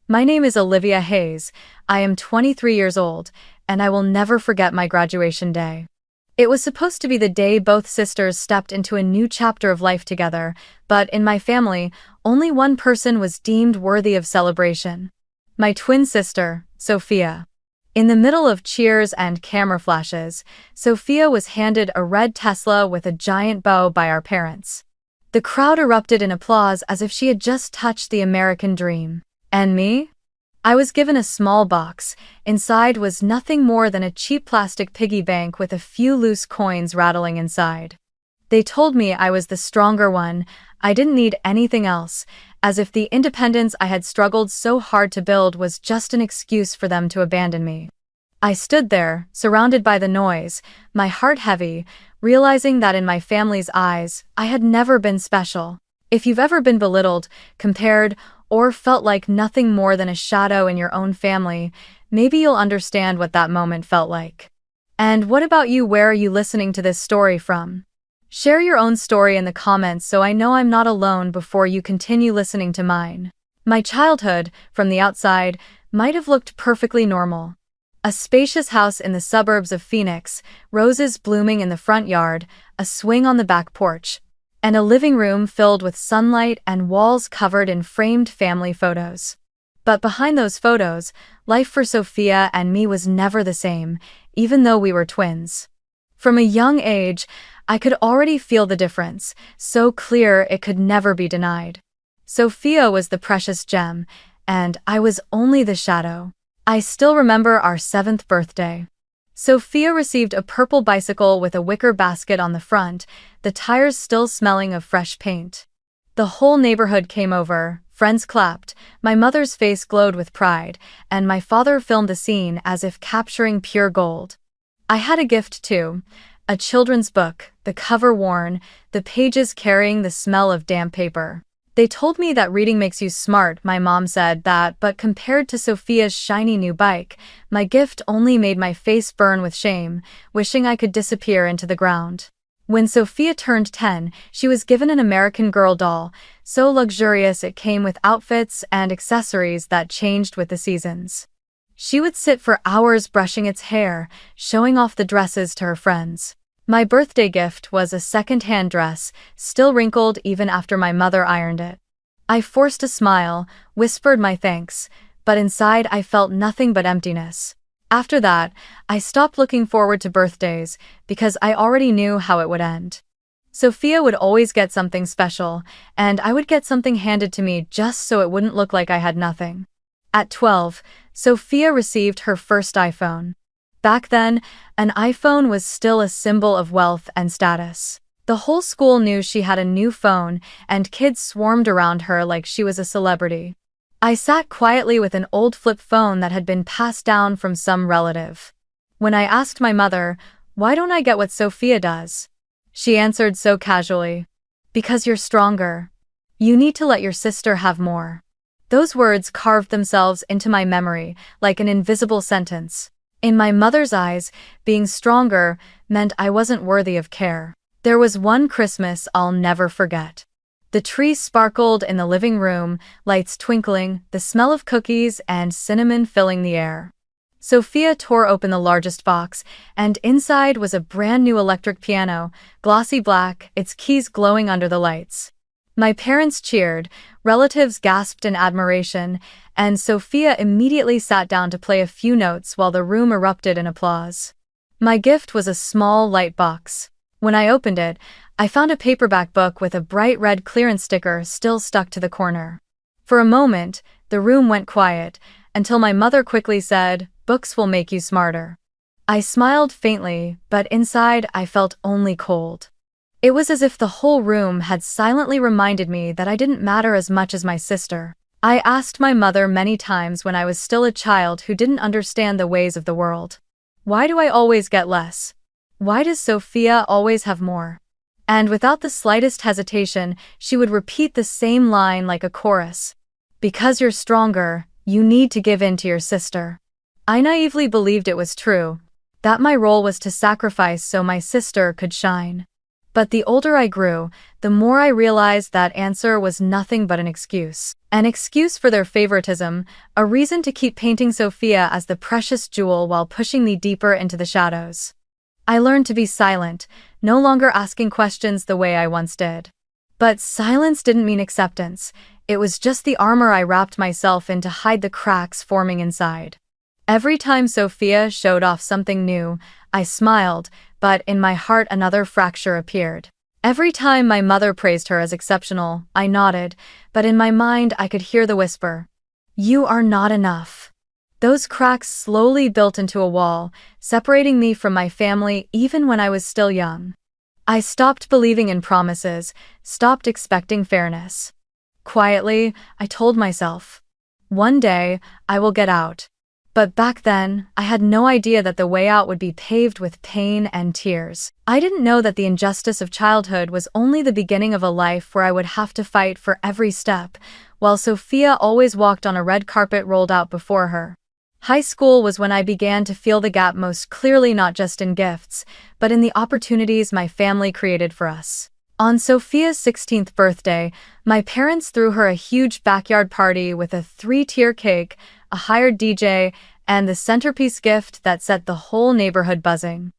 My name is Olivia Hayes. I am 23 years old, and I will never forget my graduation day. It was supposed to be the day both sisters stepped into a new chapter of life together, but in my family, only one person was deemed worthy of celebration. My twin sister, Sophia. In the middle of cheers and camera flashes, Sophia was handed a red Tesla with a giant bow by our parents. The crowd erupted in applause as if she had just touched the American dream. And me? I was given a small box. Inside was nothing more than a cheap plastic piggy bank with a few loose coins rattling inside. They told me I was the stronger one. I didn't need anything else, as if the independence I had struggled so hard to build was just an excuse for them to abandon me. I stood there, surrounded by the noise, my heart heavy, realizing that in my family's eyes, I had never been special. If you've ever been belittled, compared, or felt like nothing more than a shadow in your own family, maybe you'll understand what that moment felt like. And what about you? Where are you listening to this story from? Share your own story in the comments so I know I'm not alone before you continue listening to mine. My childhood, from the outside, might have looked perfectly normal. A spacious house in the suburbs of Phoenix, roses blooming in the front yard, a swing on the back porch, and a living room filled with sunlight and walls covered in framed family photos. But behind those photos, life for Sophia and me was never the same, even though we were twins. From a young age, I could already feel the difference, so clear it could never be denied. Sophia was the precious gem, and I was only the shadow. I still remember our 7th birthday. Sophia received a purple bicycle with a wicker basket on the front, the tires still smelling of fresh paint. The whole neighborhood came over, friends clapped, my mother's face glowed with pride, and my father filmed the scene as if capturing pure gold. I had a gift too, a children's book, the cover worn, the pages carrying the smell of damp paper. They told me that reading makes you smart. My mom said that, but compared to Sophia's shiny new bike, my gift only made my face burn with shame, wishing I could disappear into the ground. When Sophia turned 10, she was given an American Girl doll, so luxurious it came with outfits and accessories that changed with the seasons. She would sit for hours brushing its hair, showing off the dresses to her friends. My birthday gift was a second-hand dress, still wrinkled even after my mother ironed it. I forced a smile, whispered my thanks, but inside I felt nothing but emptiness. After that, I stopped looking forward to birthdays because I already knew how it would end. Sophia would always get something special, and I would get something handed to me just so it wouldn't look like I had nothing. At 12, Sophia received her first iPhone. Back then, an iPhone was still a symbol of wealth and status. The whole school knew she had a new phone, and kids swarmed around her like she was a celebrity. I sat quietly with an old flip phone that had been passed down from some relative. When I asked my mother, "Why don't I get what Sophia does?" she answered so casually, "Because you're stronger. You need to let your sister have more." Those words carved themselves into my memory like an invisible sentence. In my mother's eyes, being stronger meant I wasn't worthy of care. There was one Christmas I'll never forget. The tree sparkled in the living room, lights twinkling, the smell of cookies and cinnamon filling the air. Sophia tore open the largest box, and inside was a brand new electric piano, glossy black, its keys glowing under the lights. My parents cheered, relatives gasped in admiration, and Sophia immediately sat down to play a few notes while the room erupted in applause. My gift was a small, light box. When I opened it, I found a paperback book with a bright red clearance sticker still stuck to the corner. For a moment, the room went quiet, until my mother quickly said, "Books will make you smarter." I smiled faintly, but inside I felt only cold. It was as if the whole room had silently reminded me that I didn't matter as much as my sister. I asked my mother many times when I was still a child who didn't understand the ways of the world. Why do I always get less? Why does Sophia always have more? And without the slightest hesitation, she would repeat the same line like a chorus. Because you're stronger, you need to give in to your sister. I naively believed it was true, that my role was to sacrifice so my sister could shine. But the older I grew, the more I realized that answer was nothing but an excuse. An excuse for their favoritism, a reason to keep painting Sophia as the precious jewel while pushing me deeper into the shadows. I learned to be silent, no longer asking questions the way I once did. But silence didn't mean acceptance. It was just the armor I wrapped myself in to hide the cracks forming inside. Every time Sophia showed off something new, I smiled, but in my heart another fracture appeared. Every time my mother praised her as exceptional, I nodded, but in my mind I could hear the whisper, "You are not enough." Those cracks slowly built into a wall, separating me from my family even when I was still young. I stopped believing in promises, stopped expecting fairness. Quietly, I told myself, one day, I will get out. But back then, I had no idea that the way out would be paved with pain and tears. I didn't know that the injustice of childhood was only the beginning of a life where I would have to fight for every step, while Sophia always walked on a red carpet rolled out before her. High school was when I began to feel the gap most clearly, not just in gifts, but in the opportunities my family created for us. On Sophia's 16th birthday, my parents threw her a huge backyard party with a 3-tier cake, a hired DJ, and the centerpiece gift that set the whole neighborhood buzzing.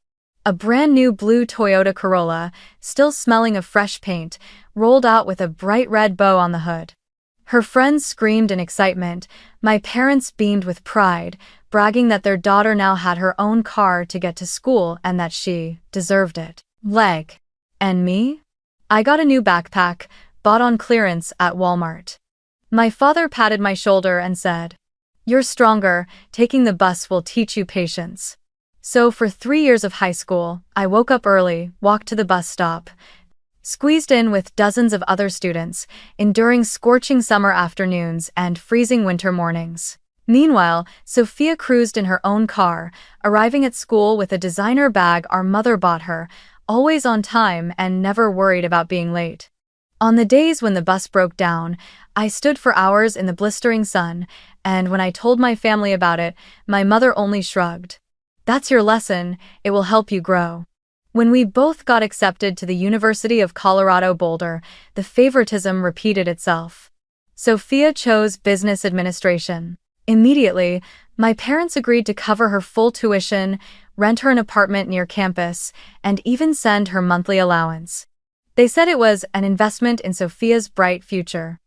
A brand new blue Toyota Corolla, still smelling of fresh paint, rolled out with a bright red bow on the hood. Her friends screamed in excitement, my parents beamed with pride, bragging that their daughter now had her own car to get to school and that she deserved it. And me? I got a new backpack, bought on clearance at Walmart. My father patted my shoulder and said, "You're stronger, taking the bus will teach you patience." So for 3 years of high school, I woke up early, walked to the bus stop, squeezed in with dozens of other students, enduring scorching summer afternoons and freezing winter mornings. Meanwhile, Sophia cruised in her own car, arriving at school with a designer bag our mother bought her, always on time and never worried about being late. On the days when the bus broke down, I stood for hours in the blistering sun, and when I told my family about it, my mother only shrugged. "That's your lesson, it will help you grow." When we both got accepted to the University of Colorado Boulder, the favoritism repeated itself. Sophia chose business administration. Immediately, my parents agreed to cover her full tuition, rent her an apartment near campus, and even send her monthly allowance. They said it was an investment in Sophia's bright future.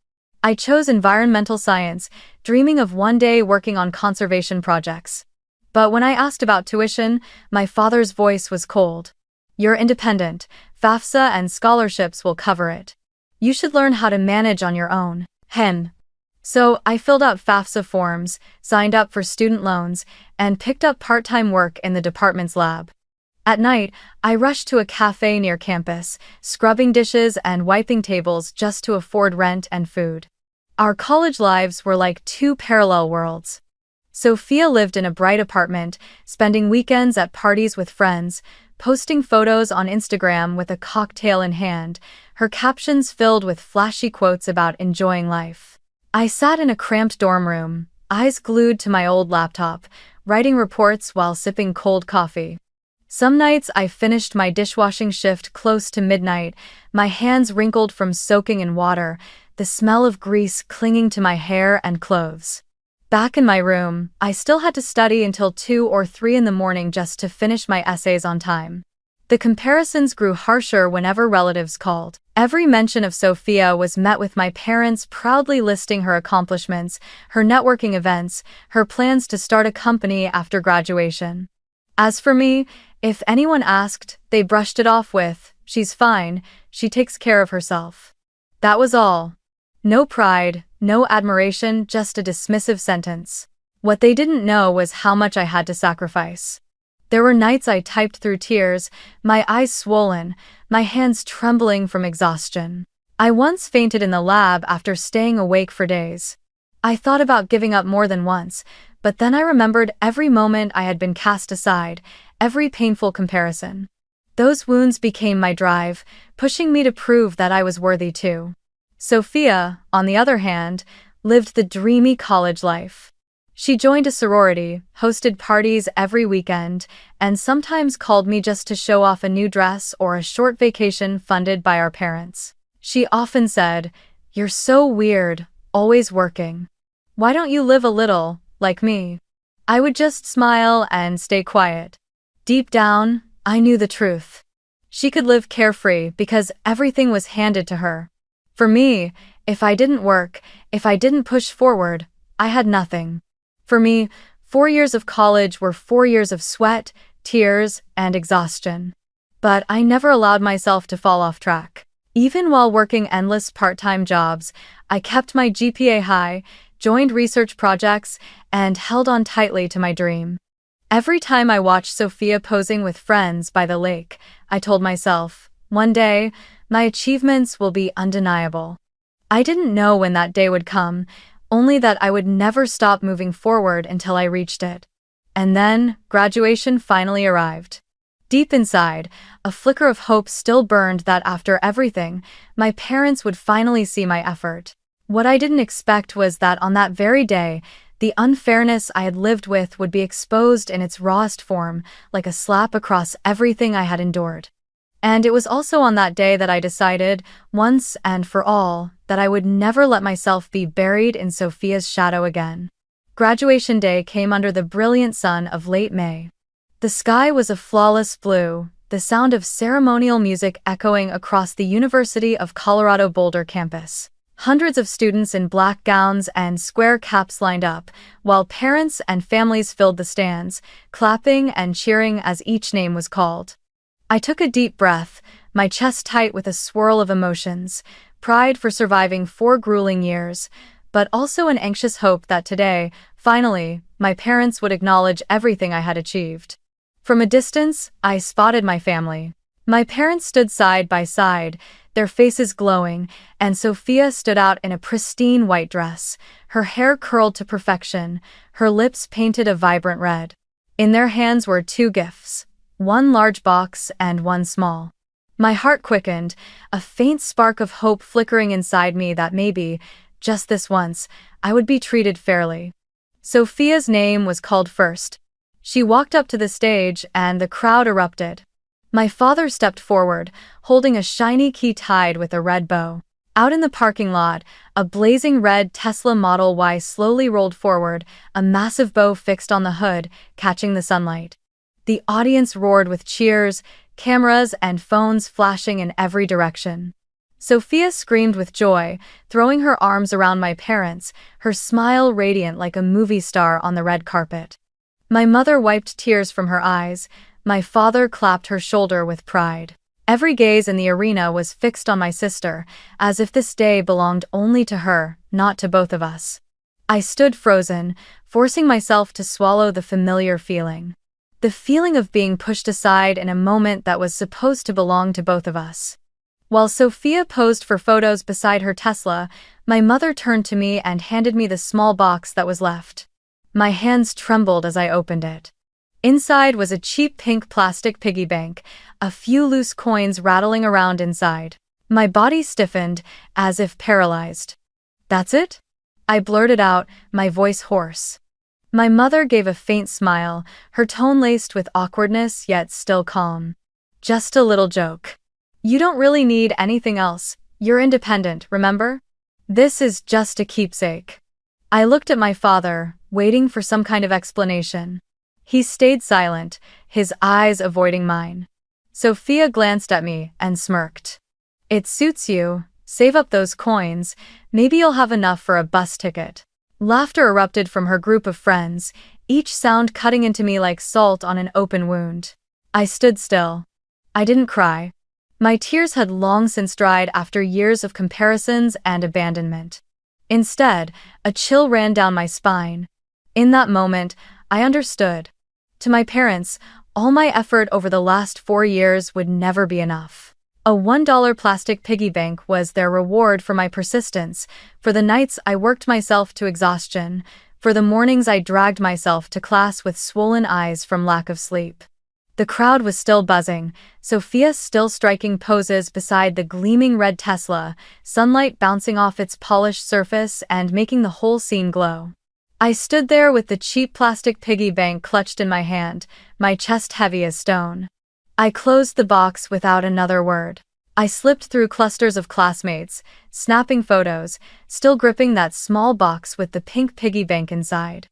I chose environmental science, dreaming of one day working on conservation projects. But when I asked about tuition, my father's voice was cold. "You're independent, FAFSA and scholarships will cover it. You should learn how to manage on your own." So I filled out FAFSA forms, signed up for student loans, and picked up part-time work in the department's lab. At night, I rushed to a cafe near campus, scrubbing dishes and wiping tables just to afford rent and food. Our college lives were like two parallel worlds. Sophia lived in a bright apartment, spending weekends at parties with friends, posting photos on Instagram with a cocktail in hand, her captions filled with flashy quotes about enjoying life. I sat in a cramped dorm room, eyes glued to my old laptop, writing reports while sipping cold coffee. Some nights I finished my dishwashing shift close to midnight, my hands wrinkled from soaking in water, the smell of grease clinging to my hair and clothes. Back in my room, I still had to study until 2 or 3 in the morning just to finish my essays on time. The comparisons grew harsher whenever relatives called. Every mention of Sophia was met with my parents proudly listing her accomplishments, her networking events, her plans to start a company after graduation. As for me, if anyone asked, they brushed it off with, "She's fine, she takes care of herself." That was all. No pride, no admiration, just a dismissive sentence. What they didn't know was how much I had to sacrifice. There were nights I typed through tears, my eyes swollen, my hands trembling from exhaustion. I once fainted in the lab after staying awake for days. I thought about giving up more than once, but then I remembered every moment I had been cast aside, every painful comparison. Those wounds became my drive, pushing me to prove that I was worthy too. Sophia, on the other hand, lived the dreamy college life. She joined a sorority, hosted parties every weekend, and sometimes called me just to show off a new dress or a short vacation funded by our parents. She often said, "You're so weird, always working. Why don't you live a little, like me?" I would just smile and stay quiet. Deep down, I knew the truth. She could live carefree because everything was handed to her. For me, if I didn't work, if I didn't push forward, I had nothing. For me, 4 years of college were 4 years of sweat, tears, and exhaustion. But I never allowed myself to fall off track. Even while working endless part-time jobs, I kept my GPA high, joined research projects, and held on tightly to my dream. Every time I watched Sophia posing with friends by the lake, I told myself, one day, my achievements will be undeniable. I didn't know when that day would come, only that I would never stop moving forward until I reached it. And then, graduation finally arrived. Deep inside, a flicker of hope still burned that after everything, my parents would finally see my effort. What I didn't expect was that on that very day, the unfairness I had lived with would be exposed in its rawest form, like a slap across everything I had endured. And it was also on that day that I decided, once and for all, that I would never let myself be buried in Sophia's shadow again. Graduation day came under the brilliant sun of late May. The sky was a flawless blue, the sound of ceremonial music echoing across the University of Colorado Boulder campus. Hundreds of students in black gowns and square caps lined up, while parents and families filled the stands, clapping and cheering as each name was called. I took a deep breath, my chest tight with a swirl of emotions, pride for surviving 4 grueling years, but also an anxious hope that today, finally, my parents would acknowledge everything I had achieved. From a distance, I spotted my family. My parents stood side by side, their faces glowing, and Sophia stood out in a pristine white dress, her hair curled to perfection, her lips painted a vibrant red. In their hands were 2 gifts, one large box and one small. My heart quickened, a faint spark of hope flickering inside me that maybe, just this once, I would be treated fairly. Sophia's name was called first. She walked up to the stage and the crowd erupted. My father stepped forward, holding a shiny key tied with a red bow. Out in the parking lot, a blazing red Tesla Model Y slowly rolled forward, a massive bow fixed on the hood, catching the sunlight. The audience roared with cheers, cameras and phones flashing in every direction. Sophia screamed with joy, throwing her arms around my parents, her smile radiant like a movie star on the red carpet. My mother wiped tears from her eyes, my father clapped her shoulder with pride. Every gaze in the arena was fixed on my sister, as if this day belonged only to her, not to both of us. I stood frozen, forcing myself to swallow the familiar feeling. The feeling of being pushed aside in a moment that was supposed to belong to both of us. While Sophia posed for photos beside her Tesla, my mother turned to me and handed me the small box that was left. My hands trembled as I opened it. Inside was a cheap pink plastic piggy bank, a few loose coins rattling around inside. My body stiffened, as if paralyzed. "That's it?" I blurted out, my voice hoarse. My mother gave a faint smile, her tone laced with awkwardness yet still calm. "Just a little joke. You don't really need anything else. You're independent, remember? This is just a keepsake." I looked at my father, waiting for some kind of explanation. He stayed silent, his eyes avoiding mine. Sophia glanced at me and smirked. "It suits you. Save up those coins. Maybe you'll have enough for a bus ticket." Laughter erupted from her group of friends, each sound cutting into me like salt on an open wound. I stood still. I didn't cry. My tears had long since dried after years of comparisons and abandonment. Instead, a chill ran down my spine. In that moment, I understood. To my parents, all my effort over the last 4 years would never be enough. A $1 plastic piggy bank was their reward for my persistence, for the nights I worked myself to exhaustion, for the mornings I dragged myself to class with swollen eyes from lack of sleep. The crowd was still buzzing, Sophia still striking poses beside the gleaming red Tesla, sunlight bouncing off its polished surface and making the whole scene glow. I stood there with the cheap plastic piggy bank clutched in my hand, my chest heavy as stone. I closed the box without another word. I slipped through clusters of classmates, snapping photos, still gripping that small box with the pink piggy bank inside.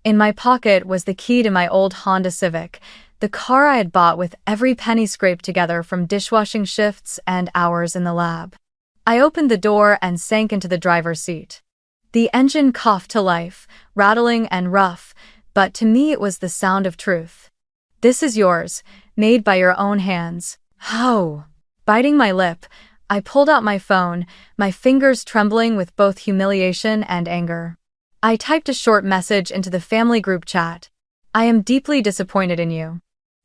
In my pocket was the key to my old Honda Civic, the car I had bought with every penny scraped together from dishwashing shifts and hours in the lab. I opened the door and sank into the driver's seat. The engine coughed to life, rattling and rough, but to me it was the sound of truth. "This is yours, made by your own hands." Oh! Biting my lip, I pulled out my phone, my fingers trembling with both humiliation and anger. I typed a short message into the family group chat. "I am deeply disappointed in you.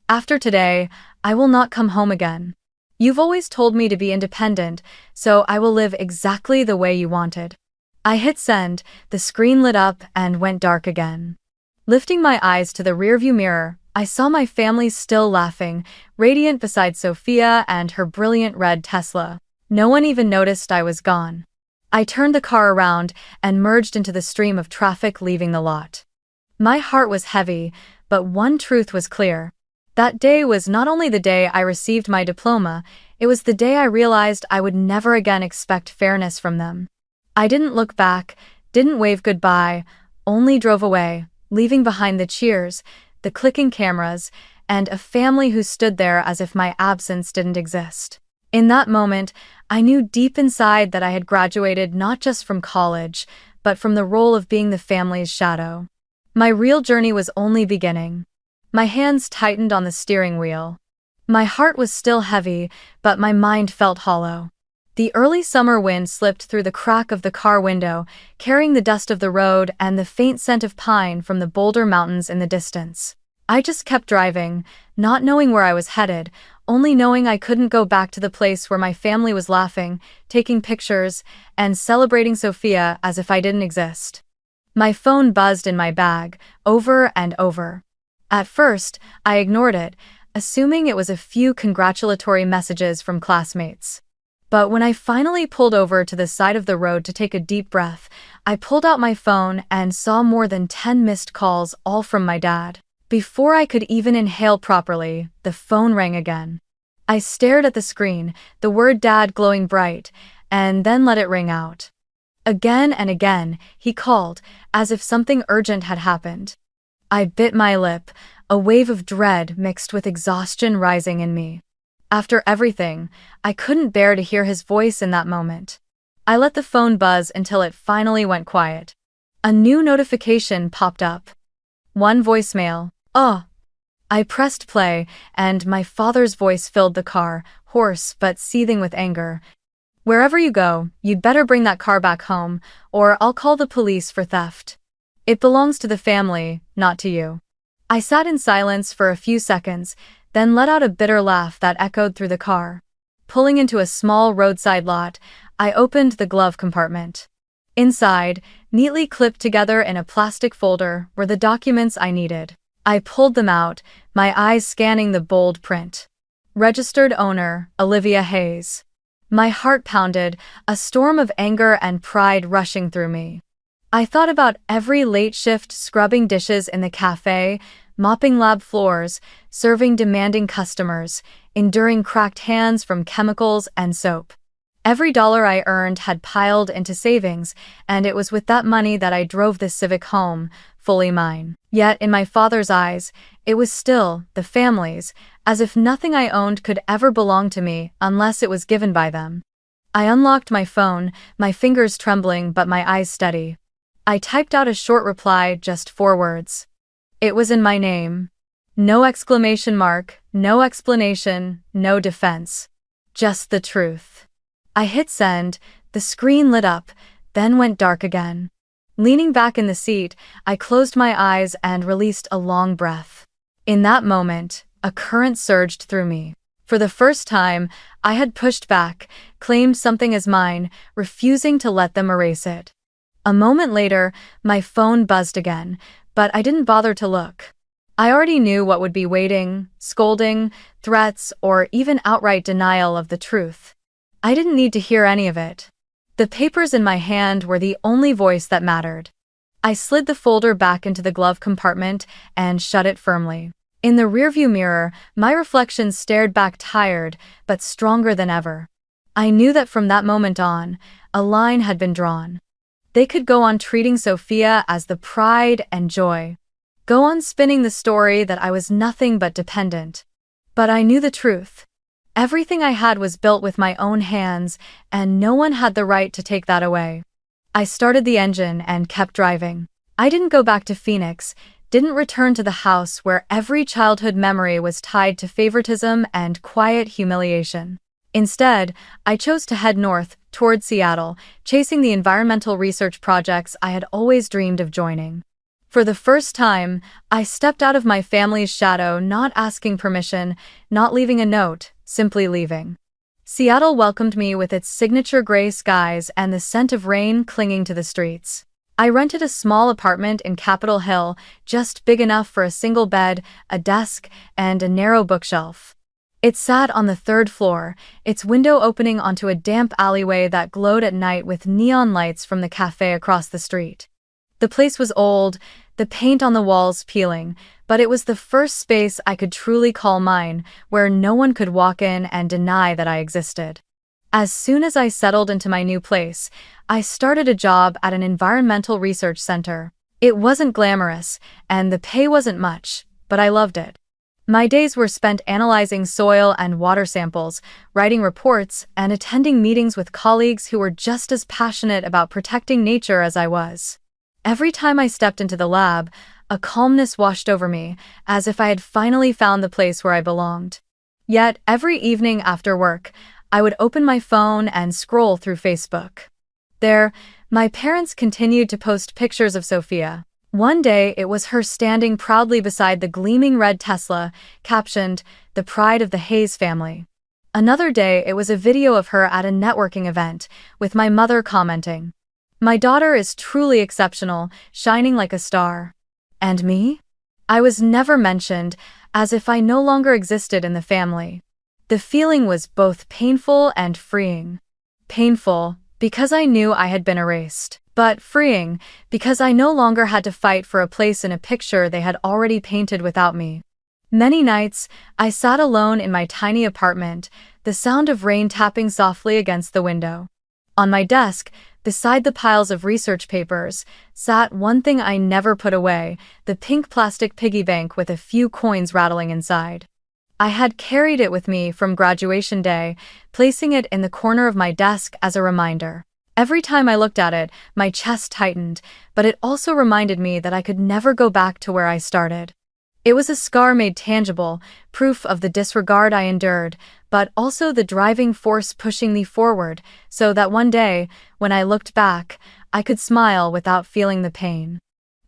After today, I will not come home again. You've always told me to be independent, so I will live exactly the way you wanted." I hit send, the screen lit up and went dark again. Lifting my eyes to the rearview mirror, I saw my family still laughing, radiant beside Sophia and her brilliant red Tesla. No one even noticed I was gone. I turned the car around and merged into the stream of traffic leaving the lot. My heart was heavy, but one truth was clear. That day was not only the day I received my diploma, it was the day I realized I would never again expect fairness from them. I didn't look back, didn't wave goodbye, only drove away, leaving behind the cheers, the clicking cameras, and a family who stood there as if my absence didn't exist. In that moment, I knew deep inside that I had graduated not just from college, but from the role of being the family's shadow. My real journey was only beginning. My hands tightened on the steering wheel. My heart was still heavy, but my mind felt hollow. The early summer wind slipped through the crack of the car window, carrying the dust of the road and the faint scent of pine from the Boulder Mountains in the distance. I just kept driving, not knowing where I was headed, only knowing I couldn't go back to the place where my family was laughing, taking pictures, and celebrating Sophia as if I didn't exist. My phone buzzed in my bag, over and over. At first, I ignored it, assuming it was a few congratulatory messages from classmates. But when I finally pulled over to the side of the road to take a deep breath, I pulled out my phone and saw more than 10 missed calls, all from my dad. Before I could even inhale properly, the phone rang again. I stared at the screen, the word "Dad" glowing bright, and then let it ring out. Again and again, he called, as if something urgent had happened. I bit my lip, a wave of dread mixed with exhaustion rising in me. After everything, I couldn't bear to hear his voice in that moment. I let the phone buzz until it finally went quiet. A new notification popped up. One voicemail. "Oh." I pressed play, and my father's voice filled the car, hoarse but seething with anger. "Wherever you go, you'd better bring that car back home, or I'll call the police for theft. It belongs to the family, not to you." I sat in silence for a few seconds, then let out a bitter laugh that echoed through the car. Pulling into a small roadside lot, I opened the glove compartment. Inside, neatly clipped together in a plastic folder, were the documents I needed. I pulled them out, my eyes scanning the bold print. Registered owner, Olivia Hayes. My heart pounded, a storm of anger and pride rushing through me. I thought about every late shift scrubbing dishes in the cafe, mopping lab floors, serving demanding customers, enduring cracked hands from chemicals and soap. Every dollar I earned had piled into savings, and it was with that money that I drove this Civic home, fully mine. Yet, in my father's eyes, it was still the family's, as if nothing I owned could ever belong to me unless it was given by them. I unlocked my phone, my fingers trembling but my eyes steady. I typed out a short reply, just 4 words. It was in my name. No exclamation mark, no explanation, no defense. Just the truth. I hit send, the screen lit up, then went dark again. Leaning back in the seat, I closed my eyes and released a long breath. In that moment, a current surged through me. For the first time, I had pushed back, claimed something as mine, refusing to let them erase it. A moment later, my phone buzzed again, but I didn't bother to look. I already knew what would be waiting: scolding, threats, or even outright denial of the truth. I didn't need to hear any of it. The papers in my hand were the only voice that mattered. I slid the folder back into the glove compartment and shut it firmly. In the rearview mirror, my reflection stared back tired, but stronger than ever. I knew that from that moment on, a line had been drawn. They could go on treating Sophia as the pride and joy. Go on spinning the story that I was nothing but dependent. But I knew the truth. Everything I had was built with my own hands, and no one had the right to take that away. I started the engine and kept driving. I didn't go back to Phoenix, didn't return to the house where every childhood memory was tied to favoritism and quiet humiliation. Instead, I chose to head north, toward Seattle, chasing the environmental research projects I had always dreamed of joining. For the first time, I stepped out of my family's shadow, not asking permission, not leaving a note, simply leaving. Seattle welcomed me with its signature gray skies and the scent of rain clinging to the streets. I rented a small apartment in Capitol Hill, just big enough for a single bed, a desk, and a narrow bookshelf. It sat on the third floor, its window opening onto a damp alleyway that glowed at night with neon lights from the cafe across the street. The place was old, the paint on the walls peeling, but it was the first space I could truly call mine, where no one could walk in and deny that I existed. As soon as I settled into my new place, I started a job at an environmental research center. It wasn't glamorous, and the pay wasn't much, but I loved it. My days were spent analyzing soil and water samples, writing reports, and attending meetings with colleagues who were just as passionate about protecting nature as I was. Every time I stepped into the lab, a calmness washed over me, as if I had finally found the place where I belonged. Yet, every evening after work, I would open my phone and scroll through Facebook. There, my parents continued to post pictures of Sophia. One day, it was her standing proudly beside the gleaming red Tesla, captioned, "The pride of the Hayes family." Another day, it was a video of her at a networking event, with my mother commenting, "My daughter is truly exceptional, shining like a star." And me? I was never mentioned, as if I no longer existed in the family. The feeling was both painful and freeing. Painful, because I knew I had been erased, but freeing, because I no longer had to fight for a place in a picture they had already painted without me. Many nights, I sat alone in my tiny apartment, the sound of rain tapping softly against the window. On my desk, beside the piles of research papers, sat one thing I never put away, the pink plastic piggy bank with a few coins rattling inside. I had carried it with me from graduation day, placing it in the corner of my desk as a reminder. Every time I looked at it, my chest tightened, but it also reminded me that I could never go back to where I started. It was a scar made tangible, proof of the disregard I endured, but also the driving force pushing me forward, so that one day, when I looked back, I could smile without feeling the pain.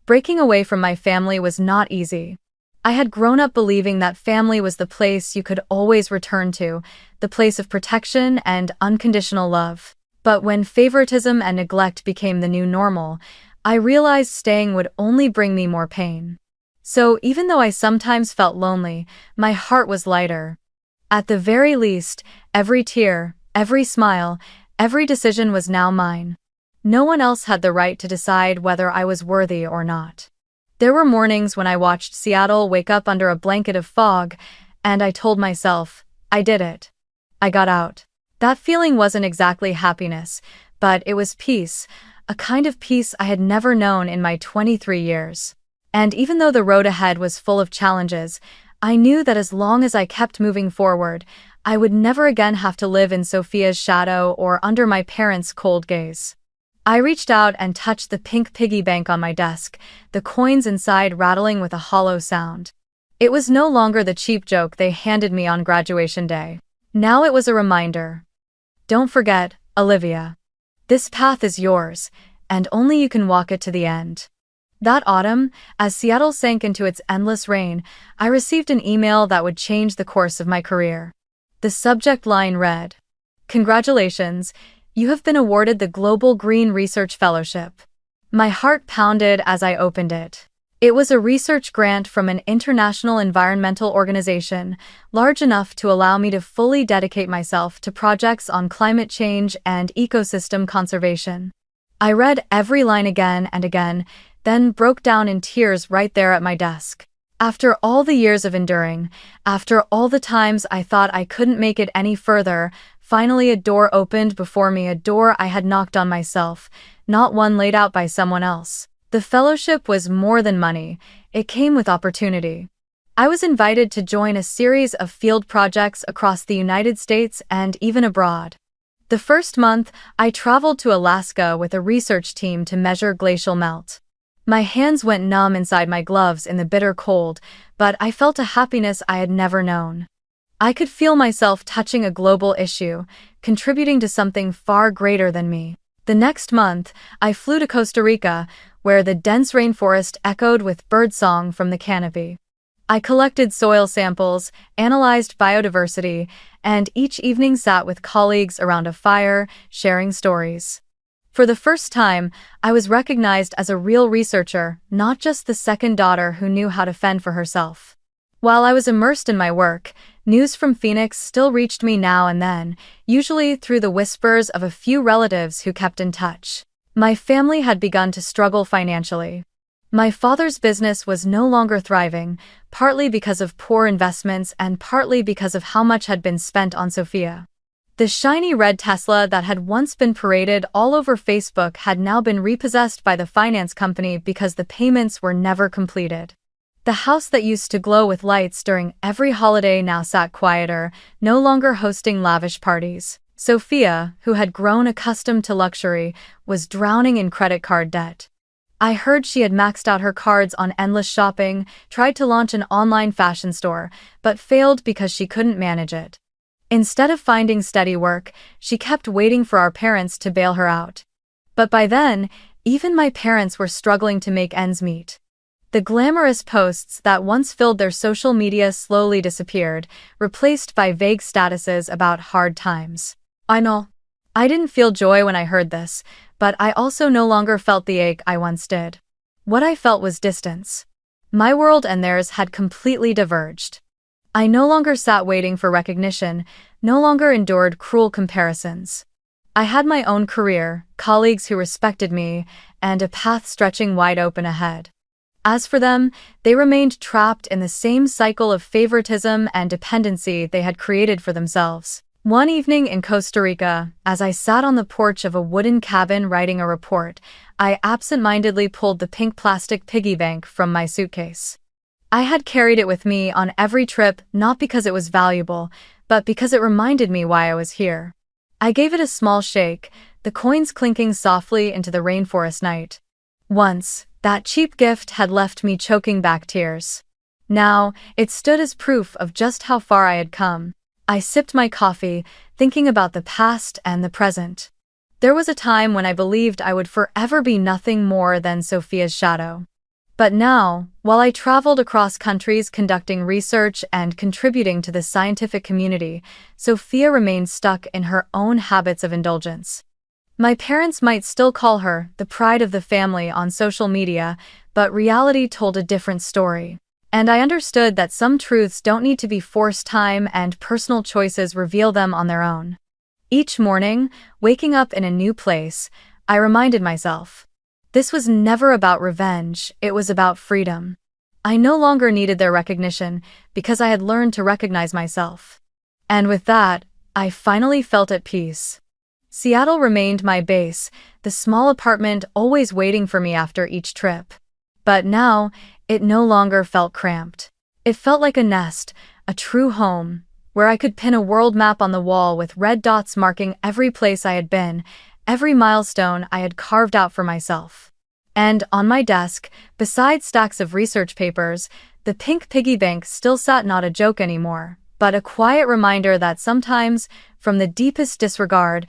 Breaking away from my family was not easy. I had grown up believing that family was the place you could always return to, the place of protection and unconditional love. But when favoritism and neglect became the new normal, I realized staying would only bring me more pain. So even though I sometimes felt lonely, my heart was lighter. At the very least, every tear, every smile, every decision was now mine. No one else had the right to decide whether I was worthy or not. There were mornings when I watched Seattle wake up under a blanket of fog, and I told myself, I did it. I got out. That feeling wasn't exactly happiness, but it was peace, a kind of peace I had never known in my 23 years. And even though the road ahead was full of challenges, I knew that as long as I kept moving forward, I would never again have to live in Sophia's shadow or under my parents' cold gaze. I reached out and touched the pink piggy bank on my desk, the coins inside rattling with a hollow sound. It was no longer the cheap joke they handed me on graduation day. Now it was a reminder. Don't forget, Olivia. This path is yours, and only you can walk it to the end. That autumn, as Seattle sank into its endless rain, I received an email that would change the course of my career. The subject line read, "Congratulations, you have been awarded the Global Green Research Fellowship." My heart pounded as I opened it. It was a research grant from an international environmental organization, large enough to allow me to fully dedicate myself to projects on climate change and ecosystem conservation. I read every line again and again, then broke down in tears right there at my desk. After all the years of enduring, after all the times I thought I couldn't make it any further, finally a door opened before me, a door I had knocked on myself, not one laid out by someone else. The fellowship was more than money, it came with opportunity. I was invited to join a series of field projects across the United States and even abroad. The first month, I traveled to Alaska with a research team to measure glacial melt. My hands went numb inside my gloves in the bitter cold, but I felt a happiness I had never known. I could feel myself touching a global issue, contributing to something far greater than me. The next month, I flew to Costa Rica, where the dense rainforest echoed with birdsong from the canopy. I collected soil samples, analyzed biodiversity, and each evening sat with colleagues around a fire, sharing stories. For the first time, I was recognized as a real researcher, not just the second daughter who knew how to fend for herself. While I was immersed in my work, news from Phoenix still reached me now and then, usually through the whispers of a few relatives who kept in touch. My family had begun to struggle financially. My father's business was no longer thriving, partly because of poor investments and partly because of how much had been spent on Sophia. The shiny red Tesla that had once been paraded all over Facebook had now been repossessed by the finance company because the payments were never completed. The house that used to glow with lights during every holiday now sat quieter, no longer hosting lavish parties. Sophia, who had grown accustomed to luxury, was drowning in credit card debt. I heard she had maxed out her cards on endless shopping, tried to launch an online fashion store, but failed because she couldn't manage it. Instead of finding steady work, she kept waiting for our parents to bail her out. But by then, even my parents were struggling to make ends meet. The glamorous posts that once filled their social media slowly disappeared, replaced by vague statuses about hard times. I know. I didn't feel joy when I heard this, but I also no longer felt the ache I once did. What I felt was distance. My world and theirs had completely diverged. I no longer sat waiting for recognition, no longer endured cruel comparisons. I had my own career, colleagues who respected me, and a path stretching wide open ahead. As for them, they remained trapped in the same cycle of favoritism and dependency they had created for themselves. One evening in Costa Rica, as I sat on the porch of a wooden cabin writing a report, I absent-mindedly pulled the pink plastic piggy bank from my suitcase. I had carried it with me on every trip, not because it was valuable, but because it reminded me why I was here. I gave it a small shake, the coins clinking softly into the rainforest night. Once, that cheap gift had left me choking back tears. Now, it stood as proof of just how far I had come. I sipped my coffee, thinking about the past and the present. There was a time when I believed I would forever be nothing more than Sophia's shadow. But now, while I traveled across countries conducting research and contributing to the scientific community, Sophia remained stuck in her own habits of indulgence. My parents might still call her the pride of the family on social media, but reality told a different story. And I understood that some truths don't need to be forced. Time and personal choices reveal them on their own. Each morning, waking up in a new place, I reminded myself, this was never about revenge, it was about freedom. I no longer needed their recognition because I had learned to recognize myself. And with that, I finally felt at peace. Seattle remained my base, the small apartment always waiting for me after each trip. But now, it no longer felt cramped. It felt like a nest, a true home, where I could pin a world map on the wall with red dots marking every place I had been, every milestone I had carved out for myself. And on my desk, beside stacks of research papers, the pink piggy bank still sat, not a joke anymore, but a quiet reminder that sometimes, from the deepest disregard,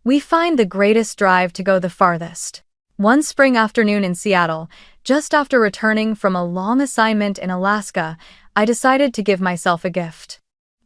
we find the greatest drive to go the farthest. One spring afternoon in Seattle, just after returning from a long assignment in Alaska, I decided to give myself a gift.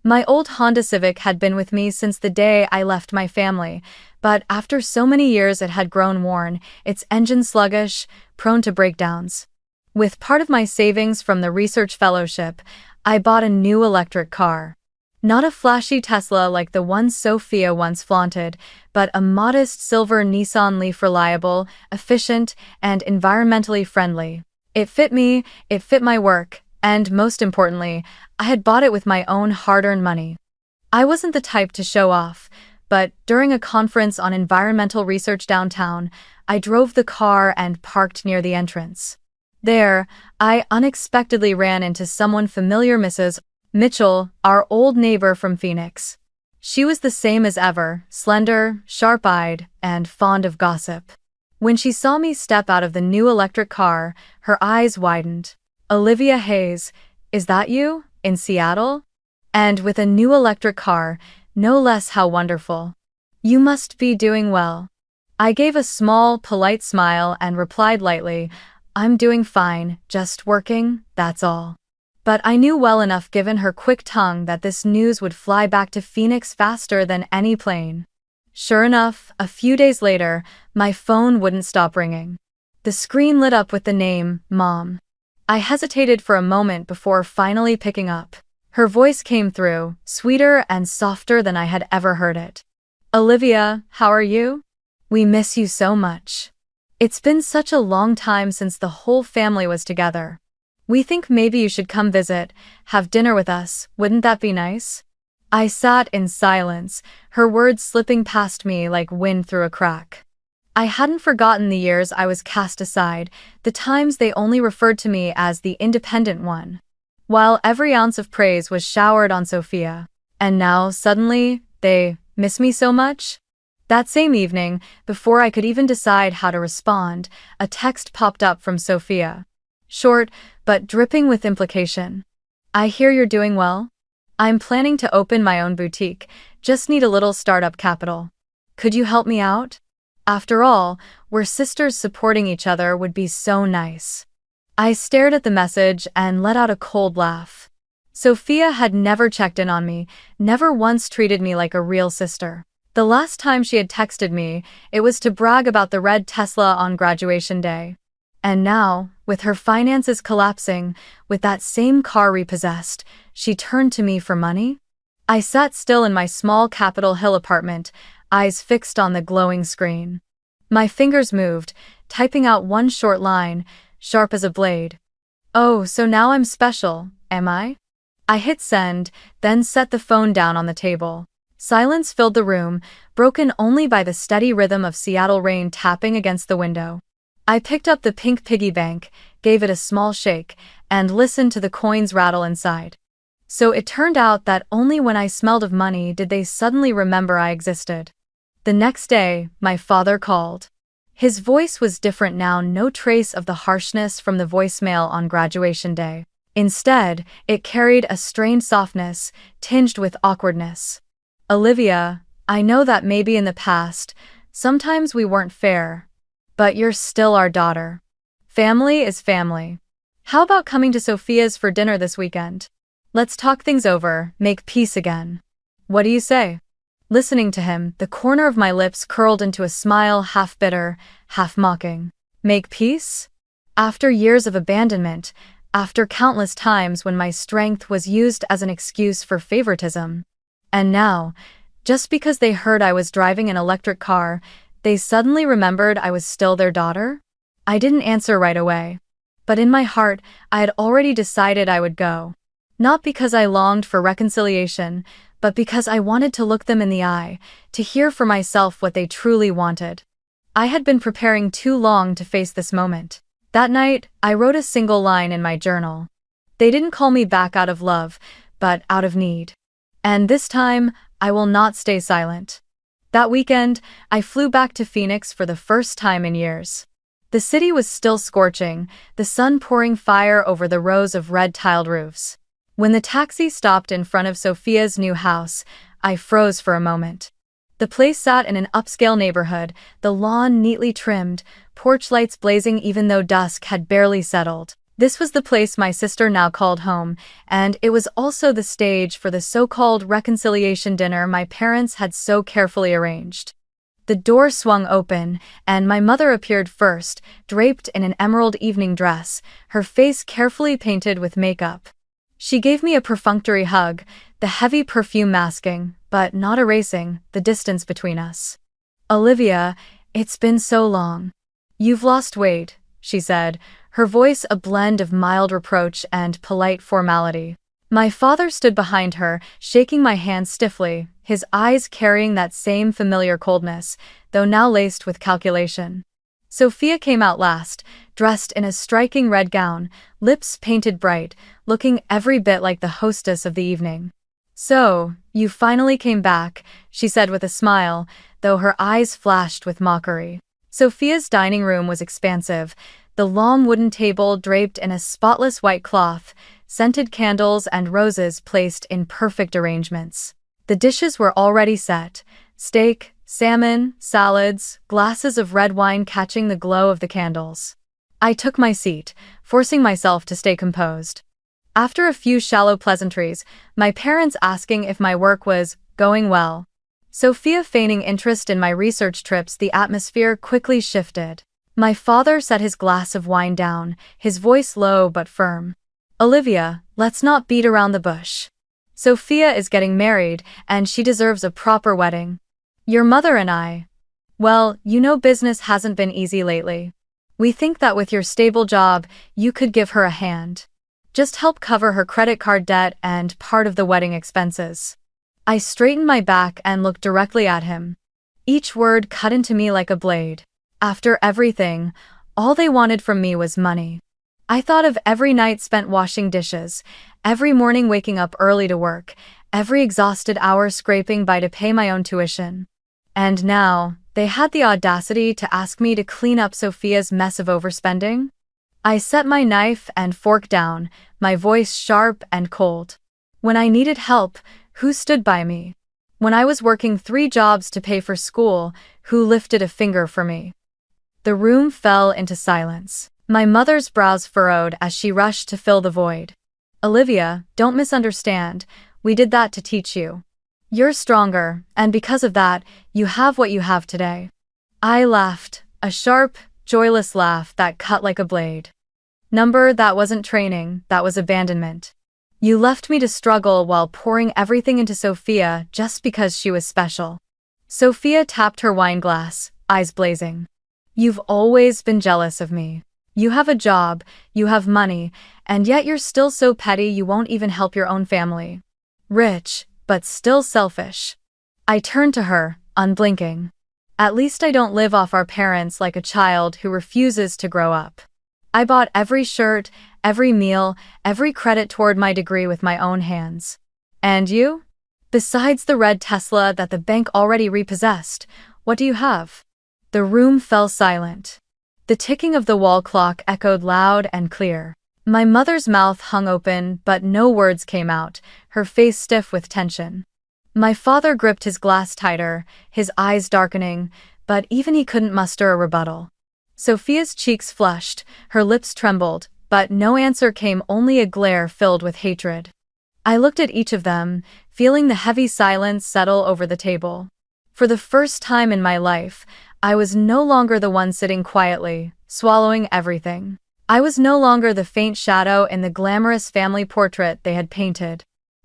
My old Honda Civic had been with me since the day I left my family, but after so many years it had grown worn, its engine sluggish, prone to breakdowns. With part of my savings from the research fellowship, I bought a new electric car. Not a flashy Tesla like the one Sophia once flaunted, but a modest silver Nissan Leaf, reliable, efficient, and environmentally friendly. It fit me, it fit my work, and most importantly, I had bought it with my own hard-earned money. I wasn't the type to show off, but during a conference on environmental research downtown, I drove the car and parked near the entrance. There, I unexpectedly ran into someone familiar, Mrs. Mitchell, our old neighbor from Phoenix. She was the same as ever, slender, sharp-eyed, and fond of gossip. When she saw me step out of the new electric car, her eyes widened. "Olivia Hayes, is that you, in Seattle? And with a new electric car, no less, how wonderful. You must be doing well." I gave a small, polite smile and replied lightly, "I'm doing fine, just working, that's all." But I knew well enough, given her quick tongue, that this news would fly back to Phoenix faster than any plane. Sure enough, a few days later, my phone wouldn't stop ringing. The screen lit up with the name, Mom. I hesitated for a moment before finally picking up. Her voice came through, sweeter and softer than I had ever heard it. "Olivia, how are you? We miss you so much. It's been such a long time since the whole family was together. We think maybe you should come visit, have dinner with us, wouldn't that be nice?" I sat in silence, her words slipping past me like wind through a crack. I hadn't forgotten the years I was cast aside, the times they only referred to me as the independent one, while every ounce of praise was showered on Sophia. And now, suddenly, they miss me so much? That same evening, before I could even decide how to respond, a text popped up from Sophia. Short, but dripping with implication. "I hear you're doing well. I'm planning to open my own boutique, just need a little startup capital. Could you help me out? After all, we're sisters, supporting each other would be so nice." I stared at the message and let out a cold laugh. Sophia had never checked in on me, never once treated me like a real sister. The last time she had texted me, it was to brag about the red Tesla on graduation day. And now, with her finances collapsing, with that same car repossessed, she turned to me for money? I sat still in my small Capitol Hill apartment, eyes fixed on the glowing screen. My fingers moved, typing out one short line, sharp as a blade. "Oh, so now I'm special, am I?" I hit send, then set the phone down on the table. Silence filled the room, broken only by the steady rhythm of Seattle rain tapping against the window. I picked up the pink piggy bank, gave it a small shake, and listened to the coins rattle inside. So it turned out that only when I smelled of money did they suddenly remember I existed. The next day, my father called. His voice was different now, no trace of the harshness from the voicemail on graduation day. Instead, it carried a strained softness, tinged with awkwardness. "Olivia, I know that maybe in the past, sometimes we weren't fair. But you're still our daughter. Family is family. How about coming to Sophia's for dinner this weekend? Let's talk things over, make peace again. What do you say?" Listening to him, the corner of my lips curled into a smile, half bitter, half mocking. Make peace? After years of abandonment, after countless times when my strength was used as an excuse for favoritism. And now, just because they heard I was driving an electric car, they suddenly remembered I was still their daughter? I didn't answer right away. But in my heart, I had already decided I would go. Not because I longed for reconciliation, but because I wanted to look them in the eye, to hear for myself what they truly wanted. I had been preparing too long to face this moment. That night, I wrote a single line in my journal. They didn't call me back out of love, but out of need. And this time, I will not stay silent. That weekend, I flew back to Phoenix for the first time in years. The city was still scorching, the sun pouring fire over the rows of red-tiled roofs. When the taxi stopped in front of Sophia's new house, I froze for a moment. The place sat in an upscale neighborhood, the lawn neatly trimmed, porch lights blazing even though dusk had barely settled. This was the place my sister now called home, and it was also the stage for the so-called reconciliation dinner my parents had so carefully arranged. The door swung open, and my mother appeared first, draped in an emerald evening dress, her face carefully painted with makeup. She gave me a perfunctory hug, the heavy perfume masking, but not erasing, the distance between us. "Olivia, it's been so long. You've lost weight," she said, her voice a blend of mild reproach and polite formality. My father stood behind her, shaking my hand stiffly, his eyes carrying that same familiar coldness, though now laced with calculation. Sophia came out last, dressed in a striking red gown, lips painted bright, looking every bit like the hostess of the evening. "So, you finally came back," she said with a smile, though her eyes flashed with mockery. Sophia's dining room was expansive, the long wooden table draped in a spotless white cloth, scented candles and roses placed in perfect arrangements. The dishes were already set: steak, salmon, salads, glasses of red wine catching the glow of the candles. I took my seat, forcing myself to stay composed. After a few shallow pleasantries, my parents asking if my work was going well, Sophia feigning interest in my research trips, the atmosphere quickly shifted. My father set his glass of wine down, his voice low but firm. "Olivia, let's not beat around the bush. Sophia is getting married, and she deserves a proper wedding. Your mother and I, well, you know business hasn't been easy lately. We think that with your stable job, you could give her a hand. Just help cover her credit card debt and part of the wedding expenses." I straightened my back and looked directly at him. Each word cut into me like a blade. After everything, all they wanted from me was money. I thought of every night spent washing dishes, every morning waking up early to work, every exhausted hour scraping by to pay my own tuition. And now, they had the audacity to ask me to clean up Sophia's mess of overspending? I set my knife and fork down, my voice sharp and cold. When I needed help, who stood by me? When I was working 3 jobs to pay for school, who lifted a finger for me? The room fell into silence. My mother's brows furrowed as she rushed to fill the void. "Olivia, don't misunderstand, we did that to teach you. You're stronger, and because of that, you have what you have today." I laughed, a sharp, joyless laugh that cut like a blade. That wasn't training, that was abandonment. You left me to struggle while pouring everything into Sophia just because she was special. Sophia tapped her wine glass, eyes blazing. "You've always been jealous of me. You have a job, you have money, and yet you're still so petty you won't even help your own family. Rich, but still selfish." I turned to her, unblinking. At least I don't live off our parents like a child who refuses to grow up. I bought every shirt, every meal, every credit toward my degree with my own hands. And you? Besides the red Tesla that the bank already repossessed, what do you have? The room fell silent. The ticking of the wall clock echoed loud and clear. My mother's mouth hung open, but no words came out, her face stiff with tension. My father gripped his glass tighter, his eyes darkening, but even he couldn't muster a rebuttal. Sophia's cheeks flushed, her lips trembled, but no answer came, only a glare filled with hatred. I looked at each of them, feeling the heavy silence settle over the table. For the first time in my life, I was no longer the one sitting quietly, swallowing everything. I was no longer the faint shadow in the glamorous family portrait they had painted.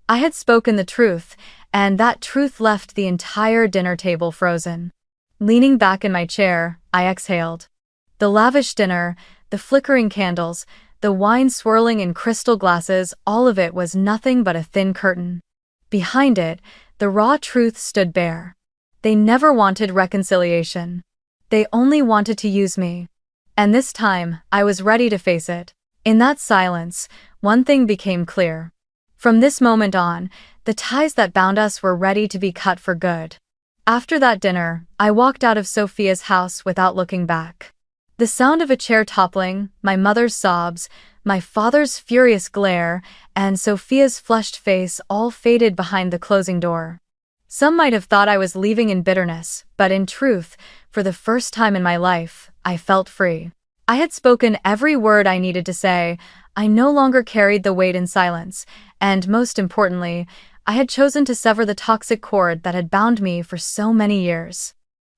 I had spoken the truth, and that truth left the entire dinner table frozen. Leaning back in my chair, I exhaled. The lavish dinner, the flickering candles, the wine swirling in crystal glasses, all of it was nothing but a thin curtain. Behind it, the raw truth stood bare. They never wanted reconciliation. They only wanted to use me. And this time, I was ready to face it. In that silence, one thing became clear. From this moment on, the ties that bound us were ready to be cut for good. After that dinner, I walked out of Sophia's house without looking back. The sound of a chair toppling, my mother's sobs, my father's furious glare, and Sophia's flushed face all faded behind the closing door. Some might have thought I was leaving in bitterness, but in truth, for the first time in my life, I felt free. I had spoken every word I needed to say. I no longer carried the weight in silence, and most importantly, I had chosen to sever the toxic cord that had bound me for so many years.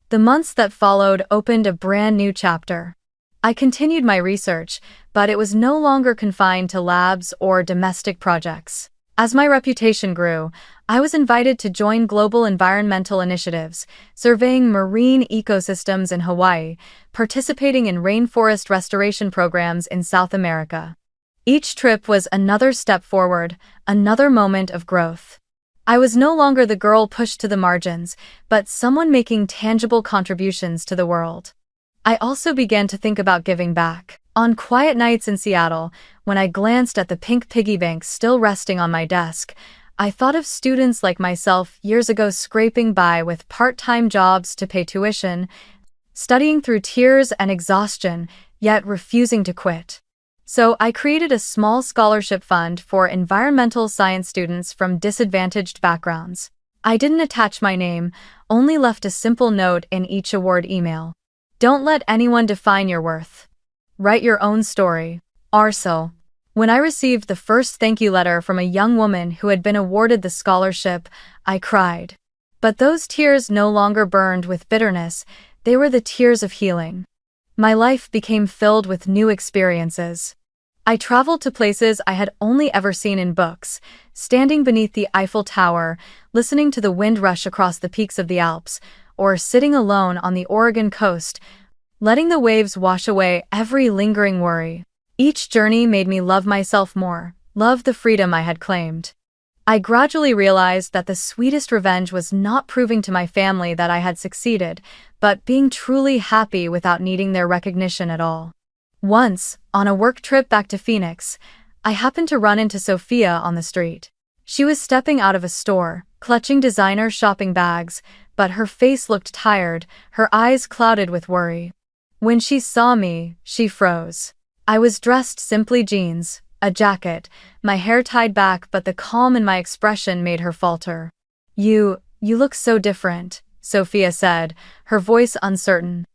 The months that followed opened a brand new chapter. I continued my research, but it was no longer confined to labs or domestic projects. As my reputation grew, I was invited to join global environmental initiatives, surveying marine ecosystems in Hawaii, participating in rainforest restoration programs in South America. Each trip was another step forward, another moment of growth. I was no longer the girl pushed to the margins, but someone making tangible contributions to the world. I also began to think about giving back. On quiet nights in Seattle, when I glanced at the pink piggy bank still resting on my desk, I thought of students like myself years ago scraping by with part-time jobs to pay tuition, studying through tears and exhaustion, yet refusing to quit. So I created a small scholarship fund for environmental science students from disadvantaged backgrounds. I didn't attach my name, only left a simple note in each award email. Don't let anyone define your worth. Write your own story. Also, when I received the first thank you letter from a young woman who had been awarded the scholarship, I cried. But those tears no longer burned with bitterness, they were the tears of healing. My life became filled with new experiences. I traveled to places I had only ever seen in books, standing beneath the Eiffel Tower, listening to the wind rush across the peaks of the Alps, or sitting alone on the Oregon coast, letting the waves wash away every lingering worry. Each journey made me love myself more, love the freedom I had claimed. I gradually realized that the sweetest revenge was not proving to my family that I had succeeded, but being truly happy without needing their recognition at all. Once, on a work trip back to Phoenix, I happened to run into Sophia on the street. She was stepping out of a store, clutching designer shopping bags, but her face looked tired, her eyes clouded with worry. When she saw me, she froze. I was dressed simply jeans, a jacket, my hair tied back, but the calm in my expression made her falter. You look so different," Sophia said, her voice uncertain.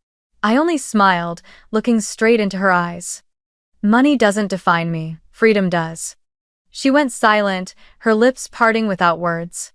I only smiled, looking straight into her eyes. "Money doesn't define me, freedom does." She went silent, her lips parting without words.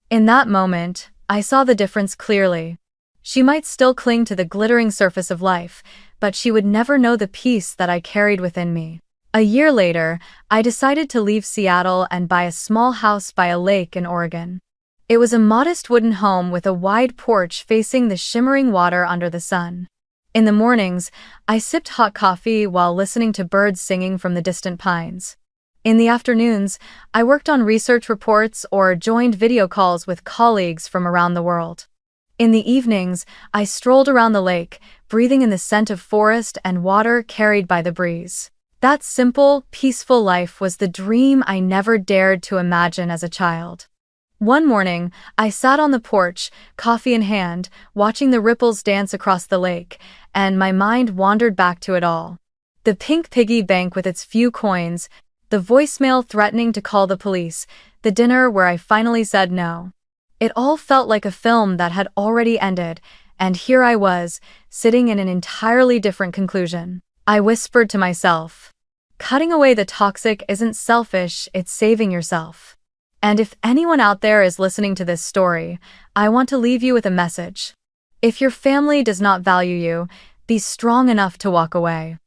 In that moment, I saw the difference clearly. She might still cling to the glittering surface of life, but she would never know the peace that I carried within me. A year later, I decided to leave Seattle and buy a small house by a lake in Oregon. It was a modest wooden home with a wide porch facing the shimmering water under the sun. In the mornings, I sipped hot coffee while listening to birds singing from the distant pines. In the afternoons, I worked on research reports or joined video calls with colleagues from around the world. In the evenings, I strolled around the lake, breathing in the scent of forest and water carried by the breeze. That simple, peaceful life was the dream I never dared to imagine as a child. One morning, I sat on the porch, coffee in hand, watching the ripples dance across the lake, and my mind wandered back to it all. The pink piggy bank with its few coins, the voicemail threatening to call the police, the dinner where I finally said no. It all felt like a film that had already ended, and here I was, sitting in an entirely different conclusion. I whispered to myself, "Cutting away the toxic isn't selfish, it's saving yourself." And if anyone out there is listening to this story, I want to leave you with a message. If your family does not value you, be strong enough to walk away.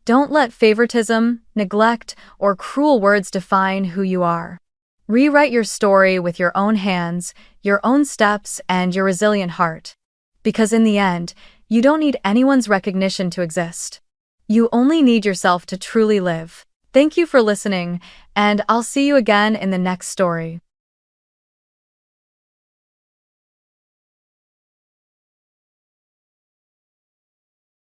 Don't let favoritism, neglect, or cruel words define who you are. Rewrite your story with your own hands, your own steps, and your resilient heart. Because in the end, you don't need anyone's recognition to exist. You only need yourself to truly live. Thank you for listening, and I'll see you again in the next story.